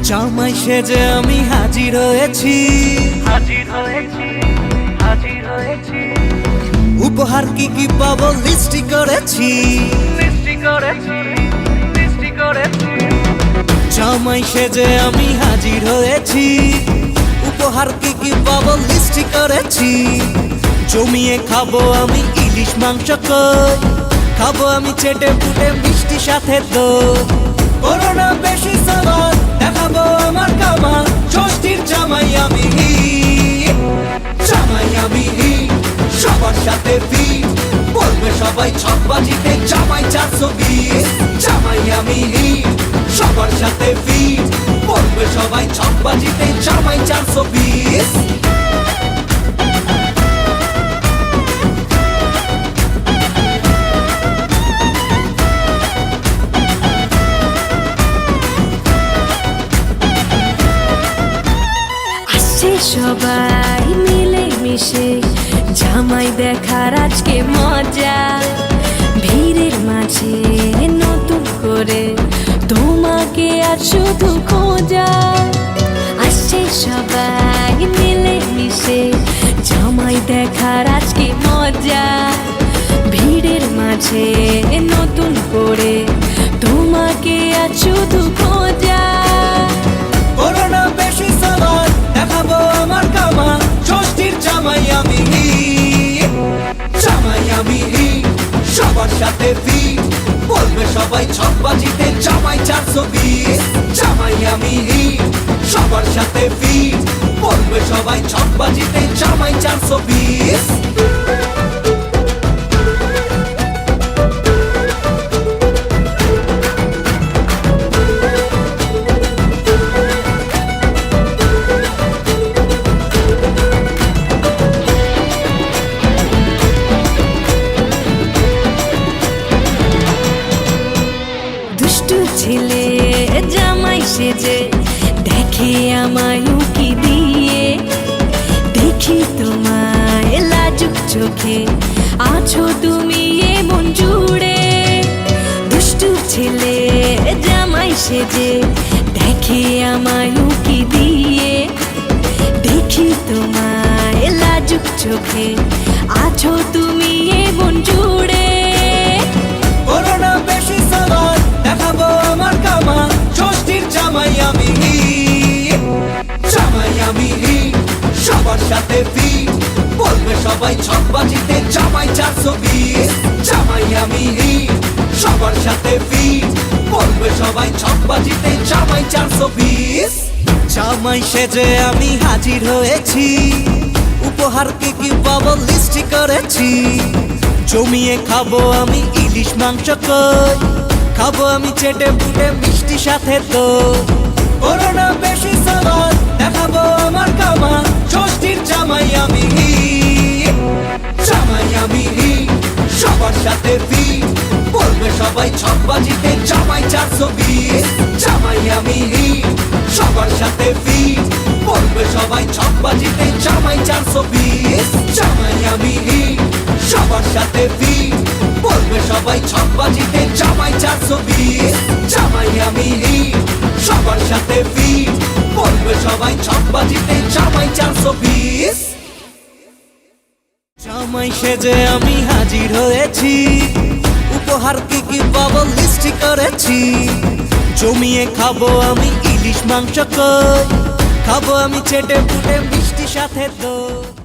জামাই সেজে আমি হাজির হয়েছি, উপহার কি কি পাবো লিস্টি করেছি। জামাই সেজে আমি হাজির হয়েছি, উপহার কি কি পাবো লিস্টি করেছি। জমিয়ে খাবো আমি ইলিশ মাংস কই, খাবো আমি চেটে পুটে মিষ্টি সাথে দই। করোনা বেশি সালাদ দেখাবো আমার কামাল, ষষ্ঠীর জামাই আমি সবার সাথে ফিট, বলবে সবাই ছকবাজিতে জামাই 420। জামাই আমি সবার সাথে ফিট, বলবে সবাই ছকবাজিতে জামাই 420। সবাই মিলে মিশে জামাই দেখার আজকে মজা, ভিড়ের মাঝে নতুন করে তোমাকে আর শুধু খোঁজা। আসছে সবাই মিলে মিশে জামাই দেখার আজকে মজা, ভিড়ের মাঝে নতুন করে তোমাকে আর শুধু খোঁজা। করোনা বেশি সালাদ দেখাবো আমার কামাল, ষষ্ঠীর জামাই আমি সবার সাথে ফিট, বলবে সবাই ছকবাজিতে জামাই 420। জামাই আমি সবার সাথে ফিট, বলবে সবাই ছকবাজিতে জামাই 420। ছেলে জামাই সেজে দেখে আমায় উকি দিয়ে, দেখি তোমায় লাজুক চোখে আছো তুমি এমন জুড়ে। দুষ্টু ছেলে জামাই সেজে দেখে আমায় উকি দিয়ে, দেখি তোমায় লাজুক চোখে আছো তুমি এমন জুড়ে। করোনা বেশি সালাদ দেখাবো আমার কামাল, ষষ্ঠীর জামাই আমি সবার সাথে ফিট, বলবে সবাই ছকবাজিতে জামাই 420। জামাই আমি সবার সাথে ফিট, বলবে সবাই ছকবাজিতে জামাই 420। জামাই সেজে আমি হাজির হয়েছি, উপহার কি কি পাবো লিস্টি করেছি। জমিয়ে খাবো আমি ইলিশ মাংস কই, খাবো আমি চেটে পুটে মিষ্টি সাথে দই। করোনা বেশি সালাদ দেখাবো আমার কামাল, ষষ্ঠীর জামাই আমি সবার সাথে ফিট, বলবে সবাই ছকবাজিতে জামাই 420। জামাই আমি সবার সাথে ফিট, বলবে সবাই ছকবাজিতে জামাই 420। জামাই আমি সবার সাথে ফিট, বলবে সবাই ছকবাজিতে জামাই 420। জামাই আমি সবার সাথে ফিট, বলবে সবাই ছকবাজিতে জামাই 420। জামাই সেজে আমি হাজির হয়েছি, উপহার কি কি পাবো লিস্টি করেছি। জমিয়ে খাবো আমি ইলিশ মাংস কই, খাবো আমি চেটে পুটে মিষ্টি সাথে দই।